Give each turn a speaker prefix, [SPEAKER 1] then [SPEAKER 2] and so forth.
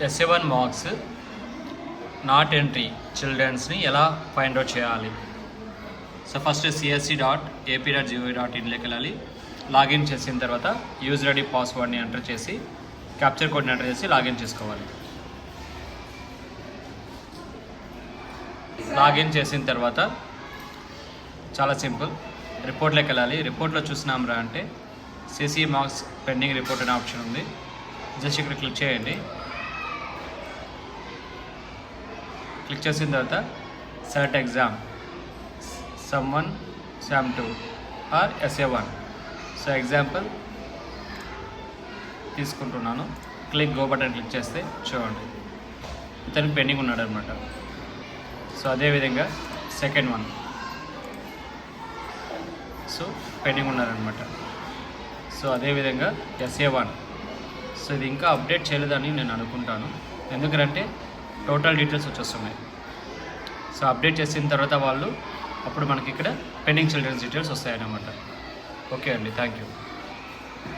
[SPEAKER 1] SA1 marks not entry చిల్డ్రన్స్ని ఎలా find out చేయాలి. So first csc.ap.gov.in వెళ్ళాలి. లాగిన్ చేసిన తర్వాత యూజర్ ఐడి పాస్వర్డ్ని ఎంటర్ చేసి క్యాప్చర్ కోడ్ని ఎంటర్ చేసి లాగిన్ చేసుకోవాలి. లాగిన్ చేసిన తర్వాత చాలా సింపుల్, రిపోర్ట్లోకి వెళ్ళాలి. రిపోర్ట్లో చూసినాంరా అంటే CC మార్క్స్ పెండింగ్ రిపోర్ట్ అనే ఆప్షన్ ఉంది. జస్ట్ ఇక్కడ క్లిక్ చేయండి. క్లిక్ చేసిన తర్వాత select exam SUM1, SUM2 or SA1. So example తీసుకుంటున్నాను. క్లిక్ గో బటన్ క్లిక్ చేస్తే చూడండి ఇతనికి పెండింగ్ ఉన్నాడు అనమాట. సో అదేవిధంగా సెకండ్ వన్ సో పెండింగ్ ఉన్నారనమాట. సో అదేవిధంగా SA1. సో ఇది ఇంకా అప్డేట్ చేయలేదని నేను అనుకుంటాను, ఎందుకంటే టోటల్ డీటెయిల్స్ వచ్చేస్తున్నాయి. సో అప్డేట్ చేసిన తర్వాత వాళ్ళు అప్పుడు మనకి ఇక్కడ పెండింగ్ చిల్డ్రన్స్ డీటెయిల్స్ వస్తాయన్నమాట. ఓకే అండి, థ్యాంక్ యూ.